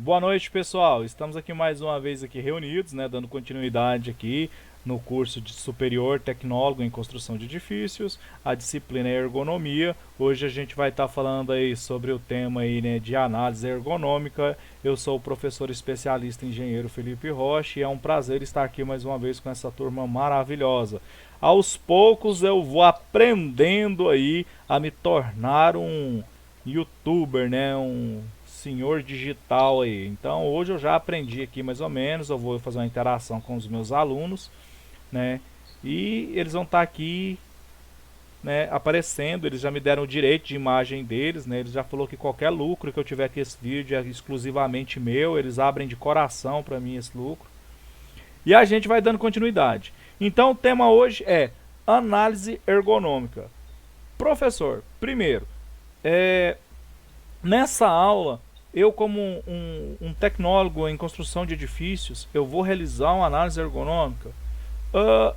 Boa noite, pessoal. Estamos aqui mais uma vez aqui reunidos, né, dando continuidade aqui no curso de superior tecnólogo em construção de edifícios, a disciplina é ergonomia. Hoje a gente vai estar falando aí sobre o tema aí, né, de análise ergonômica. Eu sou o professor especialista engenheiro Felipe Rocha e é um prazer estar aqui mais uma vez com essa turma maravilhosa. Aos poucos eu vou aprendendo aí a me tornar um youtuber, né, um senhor digital aí. Então hoje eu já aprendi aqui mais ou menos, eu vou fazer uma interação com os meus alunos, né? E eles vão estar aqui, né, aparecendo, eles já me deram o direito de imagem deles, né? Eles já falou que qualquer lucro que eu tiver com esse vídeo é exclusivamente meu, eles abrem de coração para mim esse lucro. E a gente vai dando continuidade. Então o tema hoje é análise ergonômica. Professor, primeiro, é, nessa aula, eu como um tecnólogo em construção de edifícios, eu vou realizar uma análise ergonômica? Ah,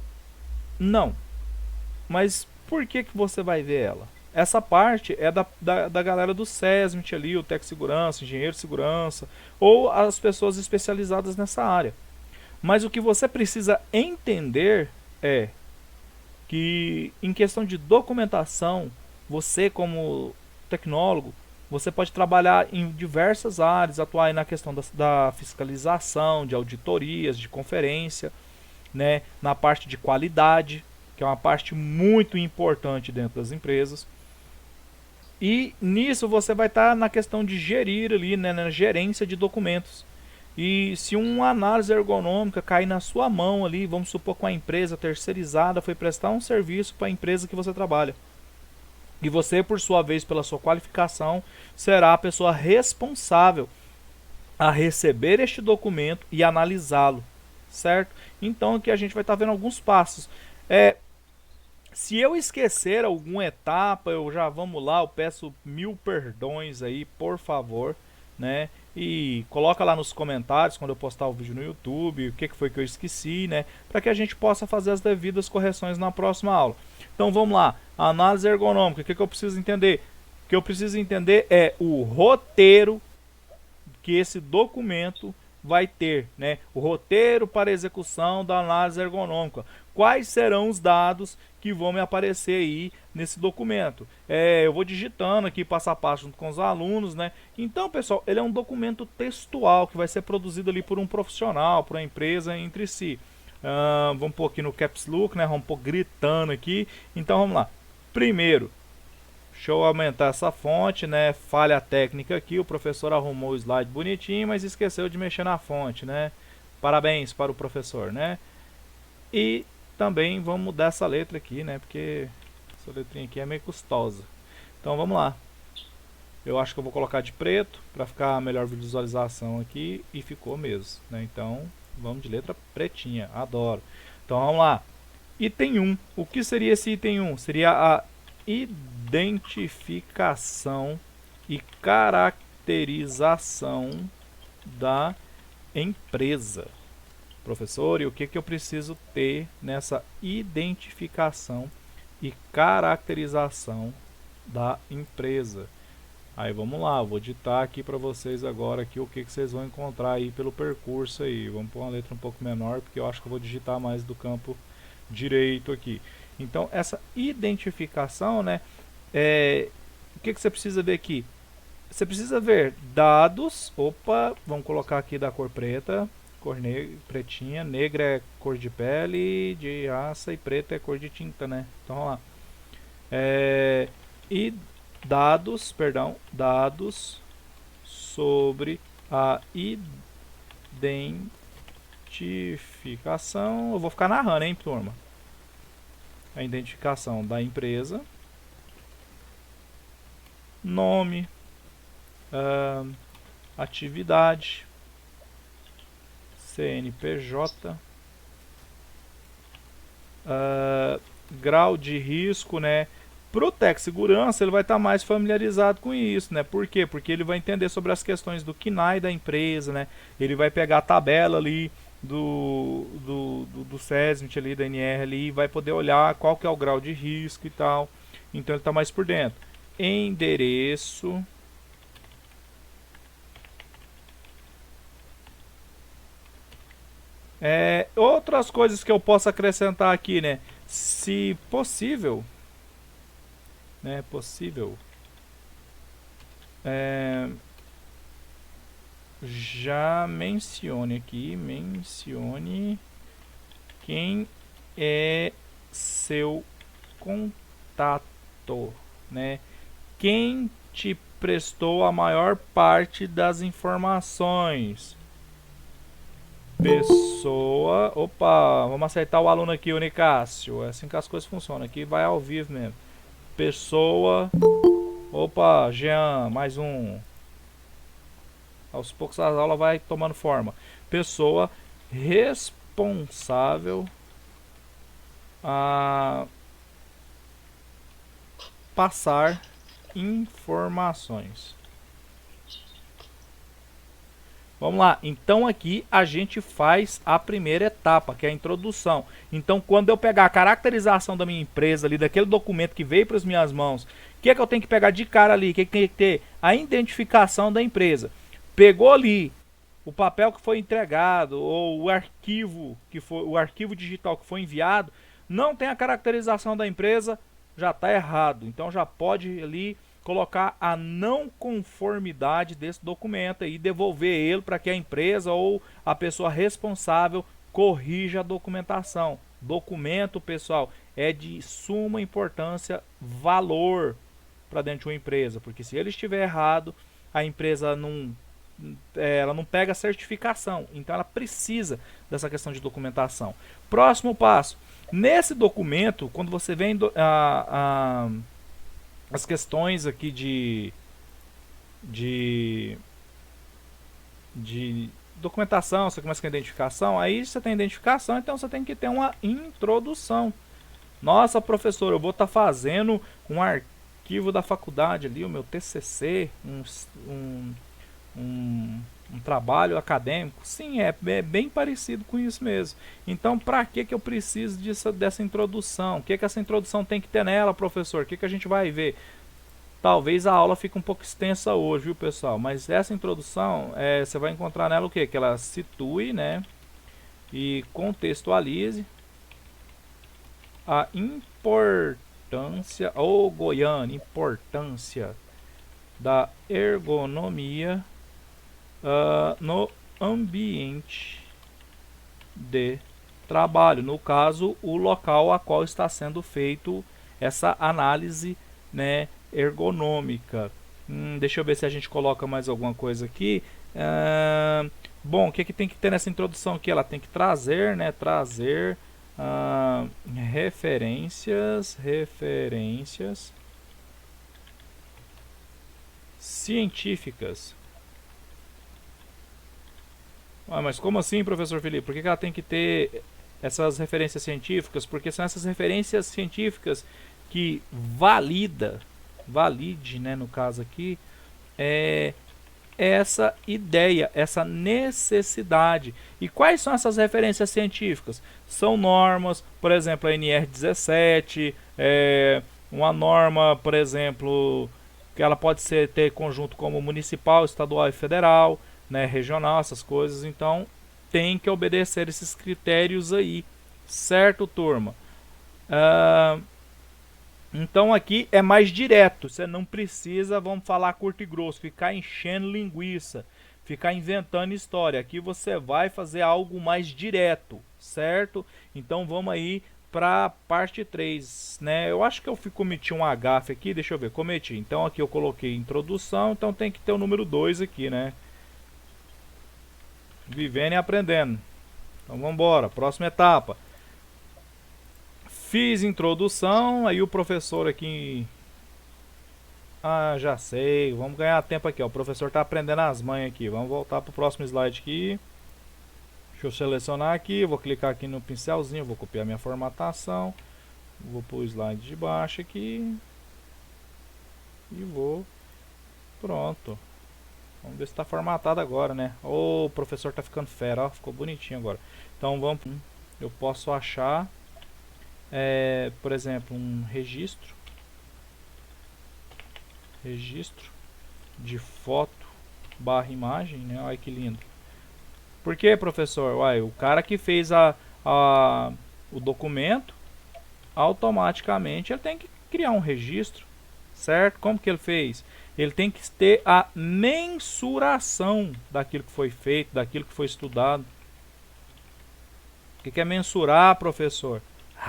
não. Mas por que você vai ver ela? Essa parte é da galera do SESMIT ali, o Tec Segurança, Engenheiro de Segurança, ou as pessoas especializadas nessa área. Mas o que você precisa entender é que em questão de documentação, você como tecnólogo, você pode trabalhar em diversas áreas, atuar aí na questão da fiscalização, de auditorias, de conferência, né, na parte de qualidade, que é uma parte muito importante dentro das empresas. E nisso você vai estar na questão de gerir ali, né, na gerência de documentos. E se uma análise ergonômica cair na sua mão ali, vamos supor que uma empresa terceirizada foi prestar um serviço para a empresa que você trabalha. E você, por sua vez, pela sua qualificação, será a pessoa responsável a receber este documento e analisá-lo, certo? Então aqui a gente vai estar vendo alguns passos. Se eu esquecer alguma etapa, eu já vamos lá, eu peço mil perdões aí, por favor, né? E coloca lá nos comentários quando eu postar o vídeo no YouTube, o que foi que eu esqueci, né? Para que a gente possa fazer as devidas correções na próxima aula. Então vamos lá, análise ergonômica, o que eu preciso entender? O que eu preciso entender é o roteiro que esse documento vai ter, né? O roteiro para execução da análise ergonômica. Quais serão os dados que vão me aparecer aí nesse documento? Eu vou digitando aqui passo a passo junto com os alunos, né? Então, pessoal, ele é um documento textual que vai ser produzido ali por um profissional, por uma empresa entre si. Vamos pôr aqui no Caps Look, né? Vamos pôr gritando aqui. Então, vamos lá. Primeiro, deixa eu aumentar essa fonte, né? Falha técnica aqui, o professor arrumou o slide bonitinho, mas esqueceu de mexer na fonte, né? Parabéns para o professor, né? E também vamos mudar essa letra aqui, né? Porque essa letrinha aqui é meio custosa. Então vamos lá. Eu acho que eu vou colocar de preto para ficar a melhor visualização aqui e ficou mesmo, né? Então vamos de letra pretinha, adoro. Então vamos lá. Item 1. O que seria esse item 1? Seria a identificação e caracterização da empresa. Professor, e o que eu preciso ter nessa identificação e caracterização da empresa? Aí vamos lá, vou digitar aqui para vocês agora aqui o que vocês vão encontrar aí pelo percurso aí. Vamos pôr uma letra um pouco menor, porque eu acho que eu vou digitar mais do campo direito aqui. Então essa identificação, né, o que você precisa ver aqui? Você precisa ver dados, opa, vamos colocar aqui da cor preta, cor pretinha, negra é cor de pele, de raça e preta é cor de tinta, né? Então vamos lá. E dados sobre a identificação, eu vou ficar narrando, hein, turma? A identificação da empresa, nome, atividade, CNPJ, grau de risco, né? Pro Tec Segurança ele vai estar mais familiarizado com isso, né? Por quê? Porque ele vai entender sobre as questões do KNAI da empresa, né? Ele vai pegar a tabela ali do SESMIT ali, da NR ali, e vai poder olhar qual que é o grau de risco e tal. Então ele está mais por dentro. Endereço, Outras coisas que eu posso acrescentar aqui, né? Se possível, né? Possível. Já mencione aqui, mencione quem é seu contato, né? Quem te prestou a maior parte das informações. Pessoa. Opa, vamos acertar o aluno aqui, o Nicásio. É assim que as coisas funcionam. Aqui vai ao vivo mesmo. Pessoa. Opa, Jean, mais um. Aos poucos a aula vai tomando forma. Pessoa responsável a passar informações. Vamos lá, então aqui a gente faz a primeira etapa, que é a introdução. Então quando eu pegar a caracterização da minha empresa ali, daquele documento que veio para as minhas mãos, o que é que eu tenho que pegar de cara ali? O que é que tem que ter? A identificação da empresa. Pegou ali o papel que foi entregado ou o arquivo digital que foi enviado, não tem a caracterização da empresa, já está errado. Então já pode ali colocar a não conformidade desse documento e devolver ele para que a empresa ou a pessoa responsável corrija a documentação. Documento, pessoal, é de suma importância, valor para dentro de uma empresa, porque se ele estiver errado, a empresa ela não pega certificação, então ela precisa dessa questão de documentação. Próximo passo, nesse documento, quando você vem as questões aqui de documentação, você começa com a identificação, aí você tem identificação, então você tem que ter uma introdução. Nossa, professor, eu vou estar fazendo um arquivo da faculdade ali, o meu TCC, um trabalho acadêmico. Sim, é bem parecido com isso mesmo. Então, para que eu preciso dessa introdução? O que essa introdução tem que ter nela, professor? O que a gente vai ver? Talvez a aula fique um pouco extensa hoje, viu, pessoal? Mas essa introdução, você vai encontrar nela o quê? Que ela situe, né? E contextualize a importância, Goiânia, importância da ergonomia no ambiente de trabalho, no caso o local a qual está sendo feito essa análise, né, ergonômica. Deixa eu ver se a gente coloca mais alguma coisa aqui. Bom, o que tem que ter nessa introdução aqui? Ela tem que trazer, né, referências científicas. Mas como assim, professor Felipe? Por que ela tem que ter essas referências científicas? Porque são essas referências científicas que valide, né, no caso aqui, essa ideia, essa necessidade. E quais são essas referências científicas? São normas, por exemplo, a NR17, uma norma, por exemplo, que ela pode ter conjunto como municipal, estadual e federal, né, regional, essas coisas. Então tem que obedecer esses critérios aí, certo, turma? Então aqui é mais direto, você não precisa, vamos falar curto e grosso, ficar enchendo linguiça, ficar inventando história. Aqui você vai fazer algo mais direto, certo? Então vamos aí para a parte 3, né? Eu acho que eu cometi um gafe aqui, deixa eu ver, cometi. Então aqui eu coloquei introdução, então tem que ter o número 2 aqui, né? Vivendo e aprendendo. Então vamos embora, próxima etapa. Fiz introdução, aí o professor aqui... já sei, vamos ganhar tempo aqui, ó. O professor está aprendendo as manhas aqui. Vamos voltar para o próximo slide aqui. Deixa eu selecionar aqui, vou clicar aqui no pincelzinho, vou copiar minha formatação. Vou para o slide de baixo aqui. E vou... Pronto. Vamos ver se está formatado agora, né? O professor está ficando fera, ó, ficou bonitinho agora. Então vamos... Eu posso achar... por exemplo, um registro de foto / imagem, né? Olha que lindo. Por quê, professor? Uai, o cara que fez o documento, automaticamente ele tem que criar um registro, certo? Como que ele fez? Ele tem que ter a mensuração daquilo que foi feito, daquilo que foi estudado. O que é mensurar, professor?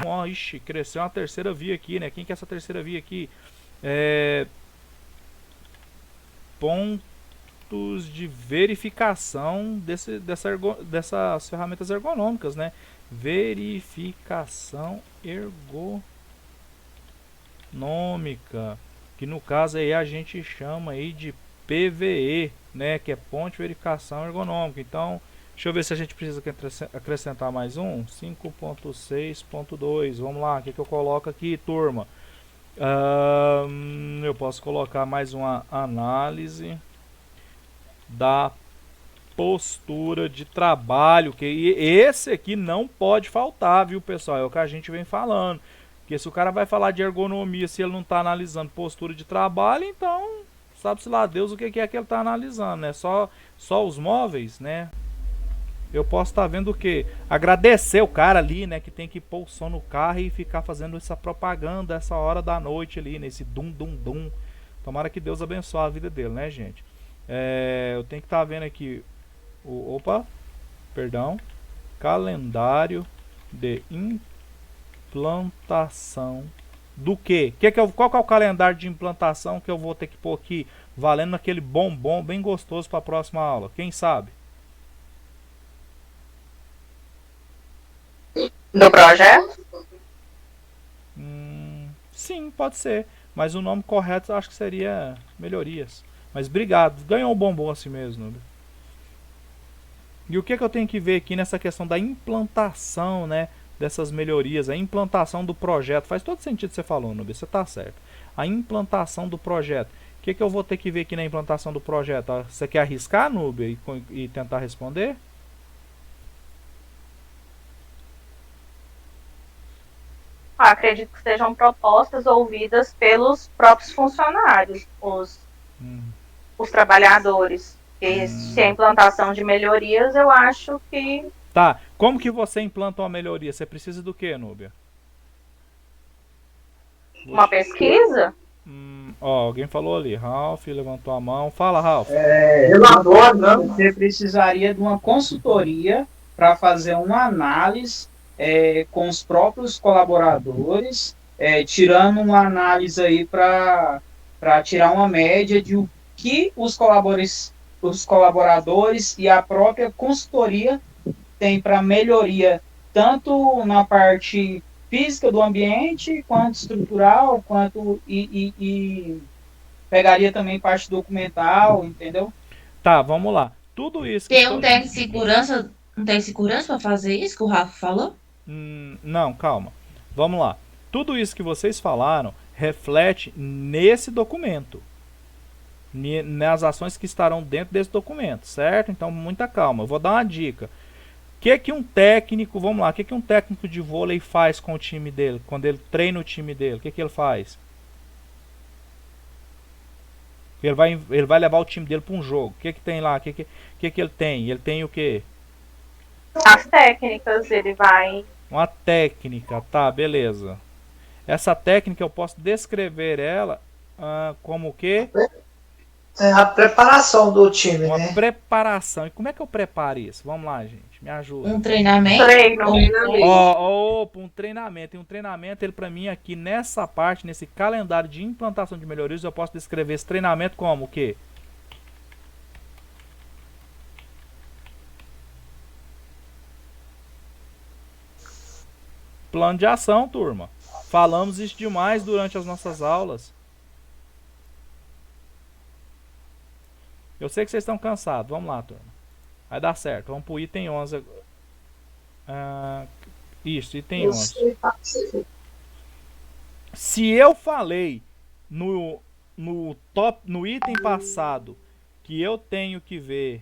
Oh, ixi, cresceu uma terceira via aqui, né? Quem que é essa terceira via aqui? Pontos de verificação dessas ferramentas ergonômicas, né? Verificação ergonômica, que no caso aí a gente chama aí de PVE, né? Que é ponto de verificação ergonômica. Então, deixa eu ver se a gente precisa acrescentar mais um. 5.6.2. Vamos lá, o que eu coloco aqui, turma? Eu posso colocar mais uma análise da postura de trabalho, que esse aqui não pode faltar, viu, pessoal? É o que a gente vem falando. Porque se o cara vai falar de ergonomia, se ele não está analisando postura de trabalho, então sabe-se lá Deus o que é que ele está analisando, né? Só os móveis, né? Eu posso estar vendo o quê? Agradecer o cara ali, né? Que tem que pôr o som no carro e ficar fazendo essa propaganda essa hora da noite ali, nesse dum-dum-dum. Tomara que Deus abençoe a vida dele, né, gente? Eu tenho que estar vendo aqui calendário de implantação do quê? Qual que é o calendário de implantação que eu vou ter que pôr aqui, valendo aquele bombom bem gostoso para a próxima aula? Quem sabe? Do projeto? Sim, pode ser. Mas o nome correto eu acho que seria melhorias. Mas obrigado, ganhou um bombom assim mesmo, Nubia. E o que eu tenho que ver aqui nessa questão da implantação, né, dessas melhorias, a implantação do projeto. Faz todo sentido que você falou, Nubia, você está certo. A implantação do projeto. O que eu vou ter que ver aqui na implantação do projeto? Você quer arriscar, Nubia, e tentar responder? Acredito que sejam propostas ouvidas pelos próprios funcionários, os trabalhadores. E se a implantação de melhorias, eu acho que... Tá, como que você implanta uma melhoria? Você precisa do que, Núbia? Uma pesquisa? Alguém falou ali, Ralph levantou a mão. Fala, Ralph. Você precisaria de uma consultoria para fazer uma análise com os próprios colaboradores, tirando uma análise aí para tirar uma média de o que os colaboradores e a própria consultoria tem para melhoria, tanto na parte física do ambiente, quanto estrutural, quanto e pegaria também parte documental, entendeu? Tá, vamos lá. Tudo isso que tem um técnico de segurança, não tem segurança para fazer isso que o Rafa falou? Não, calma. Vamos lá. Tudo isso que vocês falaram reflete nesse documento, nas ações que estarão dentro desse documento, certo? Então, muita calma. Eu vou dar uma dica. O que um técnico, vamos lá, o que um técnico de vôlei faz com o time dele, quando ele treina o time dele? O que ele faz? Ele vai levar o time dele para um jogo. O que tem lá? O que ele tem? Ele tem o quê? As técnicas, ele vai... Uma técnica, tá, beleza. Essa técnica eu posso descrever ela como o quê? A preparação do time, uma né? preparação. E como é que eu preparo isso? Vamos lá, gente. Me ajuda. Um treinamento? Um treinamento. E um treinamento, ele para mim aqui nessa parte, nesse calendário de implantação de melhorias, eu posso descrever esse treinamento como o quê? Plano de ação, turma. Falamos isso demais durante as nossas aulas. Eu sei que vocês estão cansados. Vamos lá, turma. Vai dar certo. Vamos pro item 11. Isso, item 11. Se eu falei no item passado que eu tenho que ver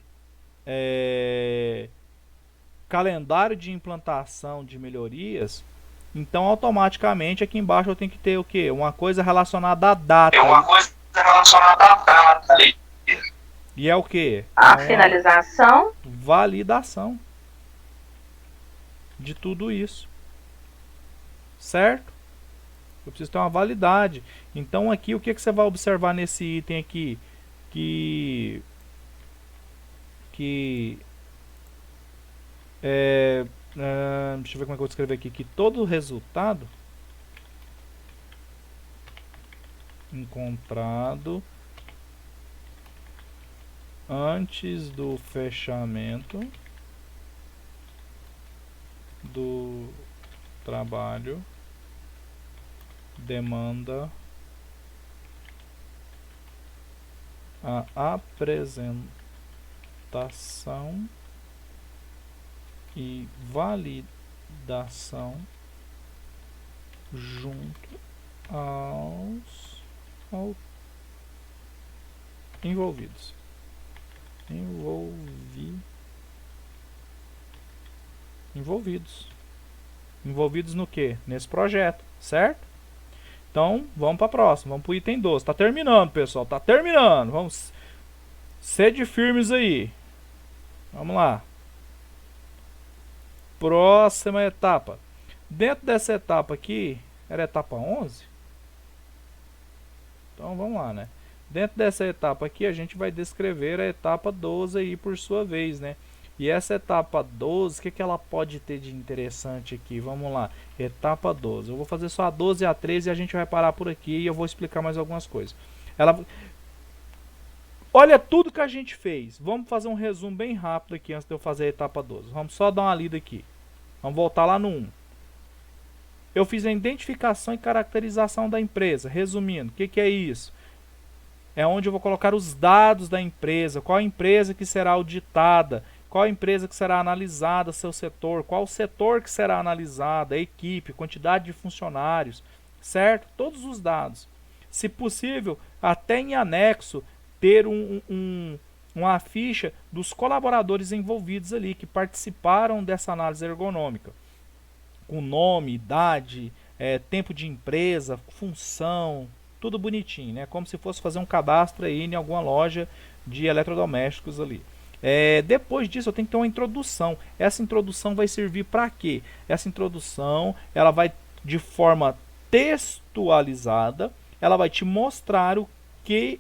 calendário de implantação de melhorias, então automaticamente aqui embaixo eu tenho que ter o quê? Uma coisa relacionada à data. E é o quê? A É uma finalização. validação de tudo isso, certo? Eu preciso ter uma validade. Então aqui, o que você vai observar nesse item aqui? Deixa eu ver como é que eu vou escrever aqui. Que todo resultado encontrado antes do fechamento do trabalho demanda a apresentação e validação junto aos envolvidos. Envolvidos no que? Nesse projeto, certo? Então, vamos para a próxima. Vamos para o item 12. Tá terminando, pessoal. Tá terminando. Vamos ser de firmes aí. Vamos lá. Próxima etapa. Dentro dessa etapa aqui, era a etapa 11? Então, vamos lá, né? Dentro dessa etapa aqui, a gente vai descrever a etapa 12 aí por sua vez, né? E essa etapa 12, o que ela pode ter de interessante aqui? Vamos lá, etapa 12. Eu vou fazer só a 12 e a 13 e a gente vai parar por aqui e eu vou explicar mais algumas coisas. Olha tudo que a gente fez. Vamos fazer um resumo bem rápido aqui antes de eu fazer a etapa 12. Vamos só dar uma lida aqui. Vamos voltar lá no 1. Eu fiz a identificação e caracterização da empresa. Resumindo, o que é isso? É onde eu vou colocar os dados da empresa, qual a empresa que será auditada, qual a empresa que será analisada, seu setor, qual o setor que será analisado, a equipe, quantidade de funcionários, certo? Todos os dados. Se possível, até em anexo, ter uma ficha dos colaboradores envolvidos ali, que participaram dessa análise ergonômica. Com nome, idade, tempo de empresa, função, tudo bonitinho, né? Como se fosse fazer um cadastro aí em alguma loja de eletrodomésticos ali. Depois disso eu tenho que ter uma introdução. Essa introdução vai servir para quê? Essa introdução ela vai de forma textualizada, ela vai te mostrar o que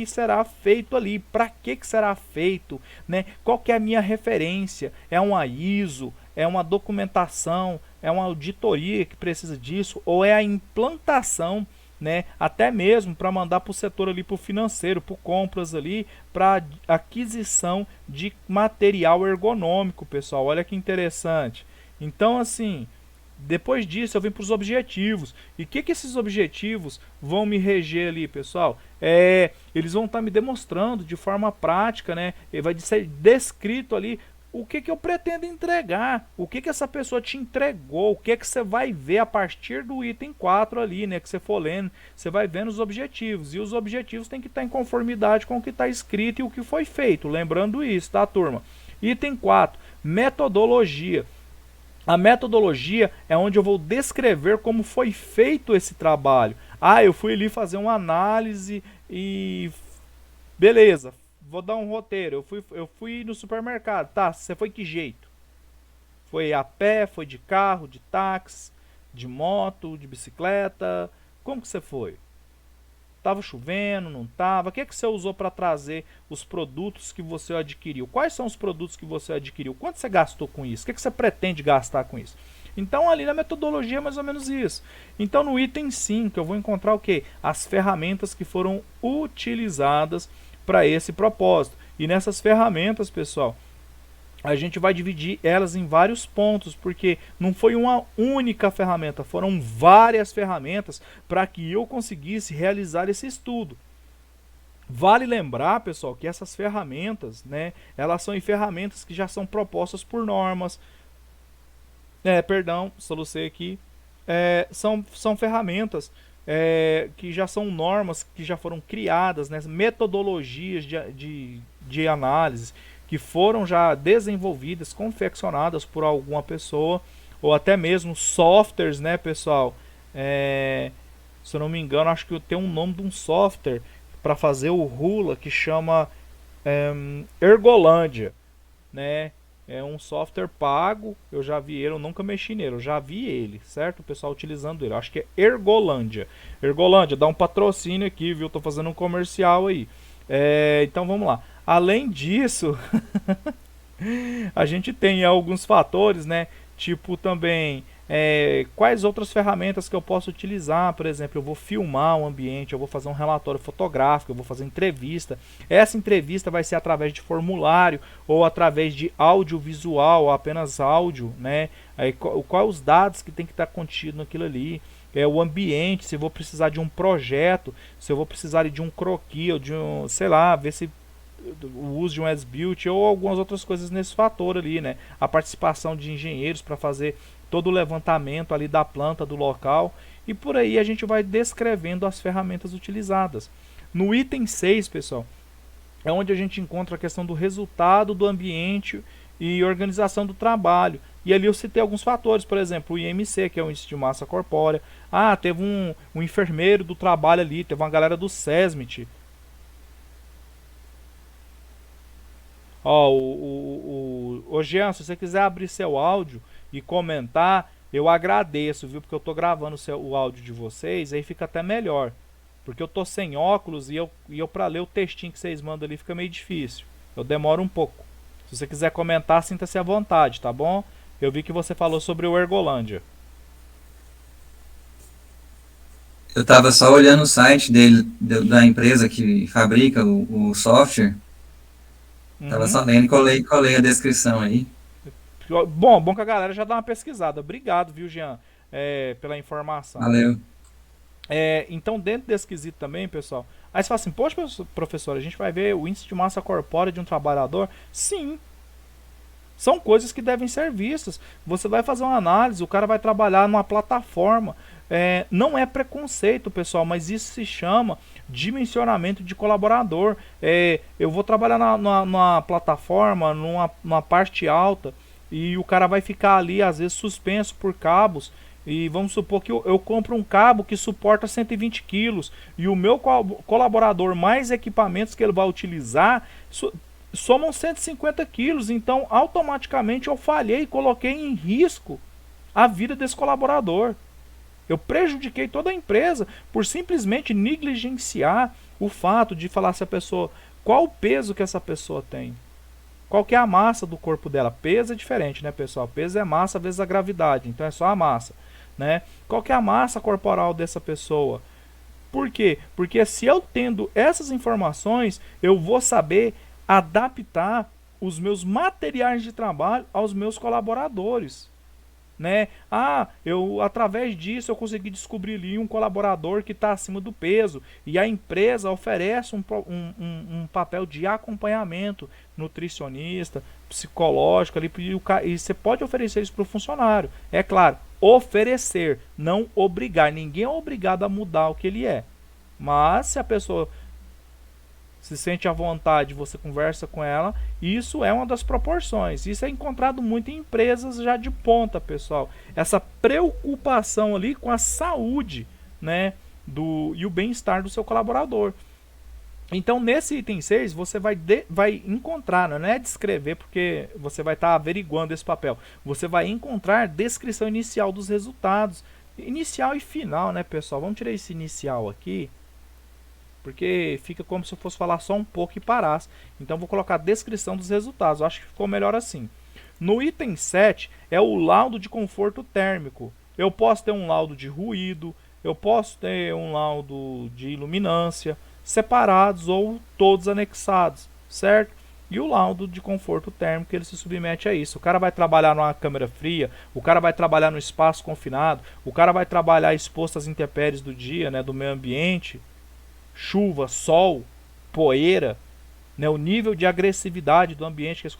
será feito ali, para que será feito, né? Qual que é a minha referência? É uma ISO? É uma documentação? É uma auditoria que precisa disso? Ou é a implantação, né, até mesmo para mandar para o setor ali, para o financeiro, para compras ali, para aquisição de material ergonômico, pessoal. Olha que interessante. Então, assim, depois disso eu venho para os objetivos. E o que esses objetivos vão me reger ali, pessoal? Eles vão estar me demonstrando de forma prática, né? Vai ser descrito ali o que eu pretendo entregar, o que essa pessoa te entregou, o que você vai ver a partir do item 4 ali, né, que você for lendo, você vai vendo os objetivos, e os objetivos têm que estar em conformidade com o que está escrito e o que foi feito, lembrando isso, tá, turma? Item 4, metodologia. A metodologia é onde eu vou descrever como foi feito esse trabalho. Eu fui ali fazer uma análise e beleza, vou dar um roteiro. Eu fui no supermercado. Tá, você foi que jeito? Foi a pé, foi de carro, de táxi, de moto, de bicicleta? Como que você foi? Tava chovendo, não tava? O que você usou para trazer os produtos que você adquiriu? Quais são os produtos que você adquiriu? Quanto você gastou com isso? O que você pretende gastar com isso? Então ali na metodologia é mais ou menos isso. Então no item 5 eu vou encontrar o quê? As ferramentas que foram utilizadas para esse propósito. E nessas ferramentas, pessoal, a gente vai dividir elas em vários pontos, porque não foi uma única ferramenta, foram várias ferramentas para que eu conseguisse realizar esse estudo. Vale lembrar, pessoal, que essas ferramentas, né, elas são ferramentas que já são propostas por normas. Solucei aqui. São ferramentas que já são normas que já foram criadas, né, metodologias de análise que foram já desenvolvidas, confeccionadas por alguma pessoa, ou até mesmo softwares, né, pessoal? Se eu não me engano, acho que tem um nome de um software para fazer o Rula que chama Ergolândia, né? É um software pago, eu já vi ele, eu nunca mexi nele, eu já vi ele, certo? O pessoal utilizando ele, eu acho que é Ergolândia. Ergolândia, dá um patrocínio aqui, viu? Tô fazendo um comercial aí. Então vamos lá. Além disso, a gente tem alguns fatores, né? Tipo também, quais outras ferramentas que eu posso utilizar. Por exemplo, eu vou filmar o ambiente, eu vou fazer um relatório fotográfico, eu vou fazer entrevista. Essa entrevista vai ser através de formulário ou através de audiovisual, ou apenas áudio, né? Aí, quais os dados que tem que estar contido naquilo ali. O ambiente, se eu vou precisar de um projeto, se eu vou precisar de um croquis, ou de um, sei lá, ver se o uso de um as-built ou algumas outras coisas nesse fator ali, né? A participação de engenheiros para fazer todo o levantamento ali da planta, do local, e por aí a gente vai descrevendo as ferramentas utilizadas. No item 6, pessoal, é onde a gente encontra a questão do resultado do ambiente e organização do trabalho. E ali eu citei alguns fatores, por exemplo, o IMC, que é o Índice de Massa Corpórea. Teve um enfermeiro do trabalho ali, teve uma galera do SESMIT. Ô Jean, se você quiser abrir seu áudio e comentar, eu agradeço, viu? Porque eu tô gravando o áudio de vocês, aí fica até melhor. Porque eu tô sem óculos e eu para ler o textinho que vocês mandam ali fica meio difícil. Eu demoro um pouco. Se você quiser comentar, sinta-se à vontade, tá bom? Eu vi que você falou sobre o Ergolândia. Eu estava só olhando o site da empresa que fabrica o software. Tava só lendo e colei a descrição aí. Bom que a galera já dá uma pesquisada. Obrigado, viu, Jean, pela informação. Valeu. Então, dentro desse quesito também, pessoal, aí você fala assim, poxa, professor, a gente vai ver o índice de massa corpórea de um trabalhador? Sim. São coisas que devem ser vistas. Você vai fazer uma análise, o cara vai trabalhar numa plataforma. Não é preconceito, pessoal, mas isso se chama dimensionamento de colaborador. Eu vou trabalhar numa plataforma, numa parte alta, e o cara vai ficar ali, às vezes, suspenso por cabos. E vamos supor que eu compro um cabo que suporta 120 quilos, e o meu colaborador mais equipamentos que ele vai utilizar somam 150 quilos. Então, automaticamente, eu falhei e coloquei em risco a vida desse colaborador. Eu prejudiquei toda a empresa por simplesmente negligenciar o fato de falar se a pessoa, qual o peso que essa pessoa tem, qual que é a massa do corpo dela. Peso é diferente, né, pessoal? Peso é massa vezes a gravidade, então é só a massa, né? Qual que é a massa corporal dessa pessoa? Por quê? Porque se eu tendo essas informações, eu vou saber adaptar os meus materiais de trabalho aos meus colaboradores, né? Através disso eu consegui descobrir ali um colaborador que está acima do peso, e a empresa oferece um papel de acompanhamento nutricionista, psicológico ali, e você pode oferecer isso para o funcionário. É claro, oferecer, não obrigar. Ninguém é obrigado a mudar o que ele é, mas se a pessoa se sente à vontade, você conversa com ela, isso é uma das proporções. Isso é encontrado muito em empresas já de ponta, pessoal. Essa preocupação ali com a saúde, né, e o bem-estar do seu colaborador. Então, nesse item 6, você vai encontrar, não é descrever, porque você vai estar averiguando esse papel. Você vai encontrar descrição inicial dos resultados. Inicial e final, né, pessoal? Vamos tirar esse inicial aqui, porque fica como se eu fosse falar só um pouco e parasse. Então vou colocar a descrição dos resultados. Eu acho que ficou melhor assim. No item 7 é o laudo de conforto térmico. Eu posso ter um laudo de ruído, eu posso ter um laudo de iluminância, separados ou todos anexados, certo? E o laudo de conforto térmico, ele se submete a isso. O cara vai trabalhar numa câmara fria, o cara vai trabalhar no espaço confinado, o cara vai trabalhar exposto às intempéries do dia, né, do meio ambiente, chuva, sol, poeira, né, o nível de agressividade do ambiente que esse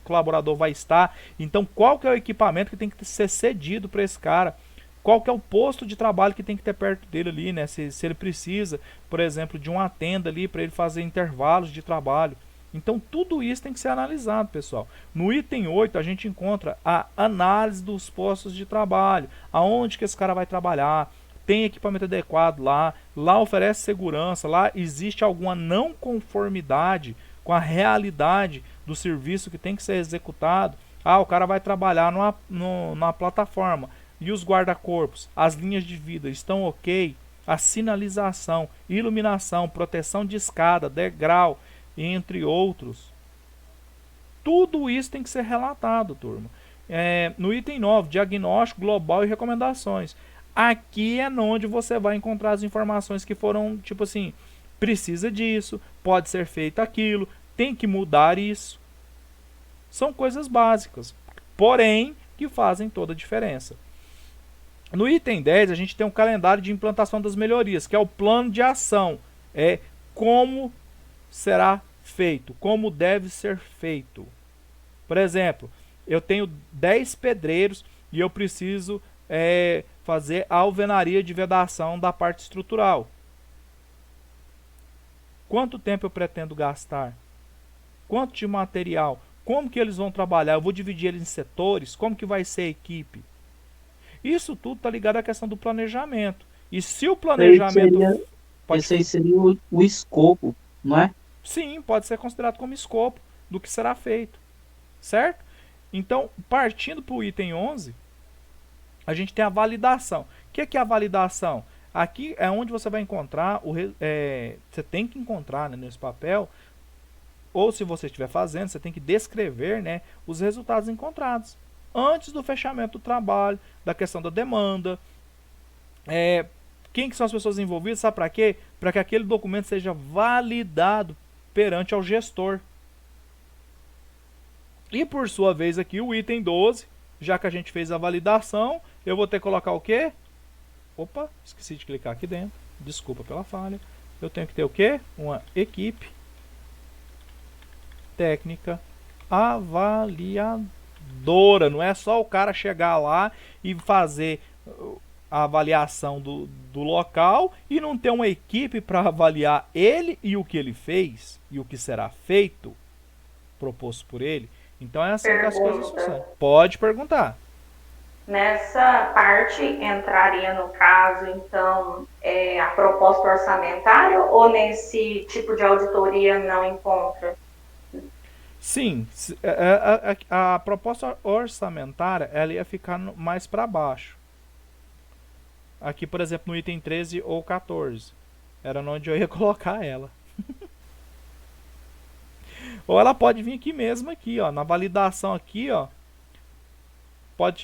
colaborador vai estar. Então, qual que é o equipamento que tem que ser cedido para esse cara? Qual que é o posto de trabalho que tem que ter perto dele ali, né? Se ele precisa, por exemplo, de uma tenda ali para ele fazer intervalos de trabalho. Então, tudo isso tem que ser analisado, pessoal. No item 8, a gente encontra a análise dos postos de trabalho. Aonde que esse cara vai trabalhar? Tem equipamento adequado lá, oferece segurança, lá existe alguma não conformidade com a realidade do serviço que tem que ser executado. Ah, o cara vai trabalhar numa plataforma. E os guarda-corpos, as linhas de vida estão ok? A sinalização, iluminação, proteção de escada, degrau, entre outros. Tudo isso tem que ser relatado, turma. No item 9, diagnóstico global e recomendações. Aqui é onde você vai encontrar as informações que foram, tipo assim, precisa disso, pode ser feito aquilo, tem que mudar isso. São coisas básicas, porém, que fazem toda a diferença. No item 10, a gente tem um calendário de implantação das melhorias, que é o plano de ação. É como será feito, como deve ser feito. Por exemplo, eu tenho 10 pedreiros e eu preciso fazer a alvenaria de vedação da parte estrutural. Quanto tempo eu pretendo gastar? Quanto de material? Como que eles vão trabalhar? Eu vou dividir eles em setores? Como que vai ser a equipe? Isso tudo está ligado à questão do planejamento. E se o planejamento... Esse aí seria o escopo, não é? Sim, pode ser considerado como escopo do que será feito. Certo? Então, partindo para o item 11, a gente tem a validação. O que é a validação? Aqui é onde você vai encontrar, você tem que encontrar, né, nesse papel, ou se você estiver fazendo, você tem que descrever, né, os resultados encontrados antes do fechamento do trabalho, da questão da demanda. Quem que são as pessoas envolvidas, sabe para quê? Para que aquele documento seja validado perante ao gestor. E por sua vez aqui o item 12, já que a gente fez a validação, eu vou ter que colocar o quê? Opa, esqueci de clicar aqui dentro. Desculpa pela falha. Eu tenho que ter o quê? Uma equipe técnica avaliadora. Não é só o cara chegar lá e fazer a avaliação do local e não ter uma equipe para avaliar ele e o que ele fez e o que será feito, proposto por ele. Então é assim que as coisas funcionam. Pode perguntar. Nessa parte entraria no caso, então, a proposta orçamentária ou nesse tipo de auditoria não encontra? Sim, a proposta orçamentária ela ia ficar mais para baixo. Aqui, por exemplo, no item 13 ou 14. Era onde eu ia colocar ela. Ou ela pode vir aqui mesmo, aqui, ó, na validação aqui, ó.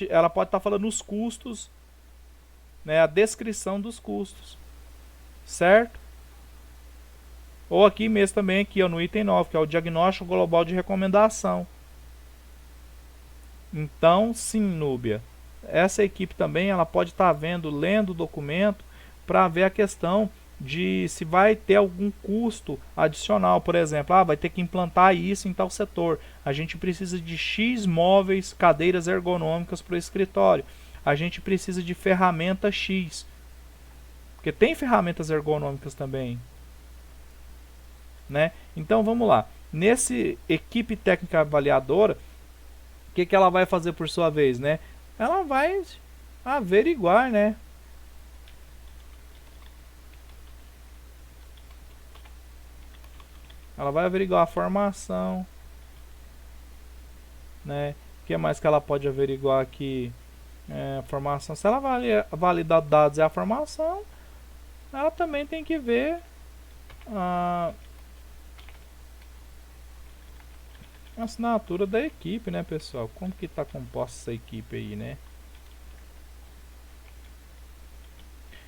Ela pode estar falando os custos, né, a descrição dos custos, certo? Ou aqui mesmo também, aqui, ó, no item 9, que é o diagnóstico global de recomendação. Então, sim, Núbia, essa equipe também ela pode estar lendo o documento para ver a questão de se vai ter algum custo adicional. Por exemplo, vai ter que implantar isso em tal setor. A gente precisa de X móveis, cadeiras ergonômicas para o escritório. A gente precisa de ferramenta X. Porque tem ferramentas ergonômicas também. Né? Então vamos lá. Nesse equipe técnica avaliadora, o que ela vai fazer por sua vez? Né? Ela vai averiguar, né? Ela vai averiguar a formação, né? O que mais que ela pode averiguar aqui? Formação. Se ela validar dados e a formação, ela também tem que ver a assinatura da equipe, né, pessoal? Como que está composta essa equipe aí, né?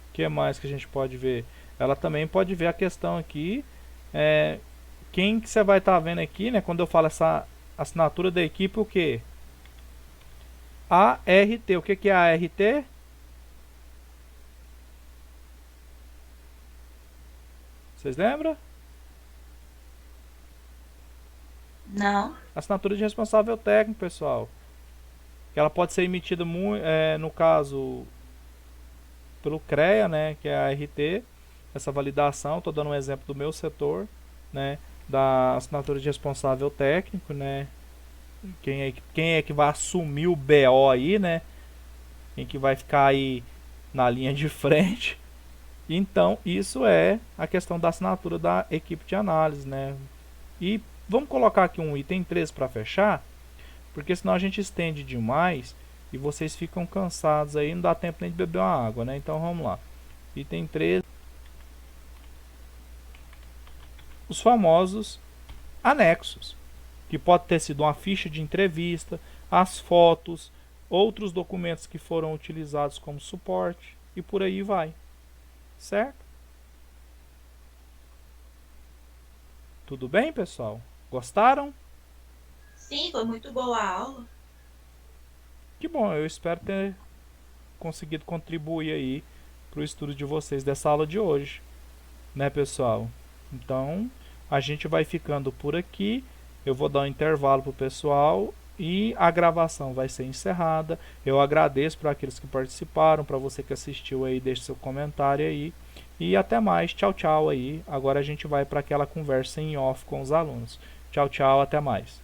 O que mais que a gente pode ver? Ela também pode ver a questão aqui, quem que você vai estar vendo aqui, né? Quando eu falo essa assinatura da equipe, o que? ART. O que é ART? Vocês lembram? Não. Assinatura de responsável técnico, pessoal. Que ela pode ser emitida, no caso, pelo CREA, né? Que é a ART. Essa validação, estou dando um exemplo do meu setor, né? Da assinatura de responsável técnico, né? Quem é que vai assumir o BO aí, né? Quem que vai ficar aí na linha de frente. Então, isso é a questão da assinatura da equipe de análise, né? E Vamos colocar aqui um item 3 para fechar, porque senão a gente estende demais e vocês ficam cansados aí, não dá tempo nem de beber uma água, né? Então vamos lá. Item 3. Os famosos anexos, que pode ter sido uma ficha de entrevista, as fotos, outros documentos que foram utilizados como suporte e por aí vai. Certo? Tudo bem, pessoal? Gostaram? Sim, foi muito boa a aula. Que bom, eu espero ter conseguido contribuir aí para o estudo de vocês dessa aula de hoje, né, pessoal? Então, a gente vai ficando por aqui. Eu vou dar um intervalo para o pessoal e a gravação vai ser encerrada. Eu agradeço para aqueles que participaram, para você que assistiu aí, deixe seu comentário aí. E até mais, tchau, tchau aí. Agora a gente vai para aquela conversa em off com os alunos. Tchau, tchau, até mais.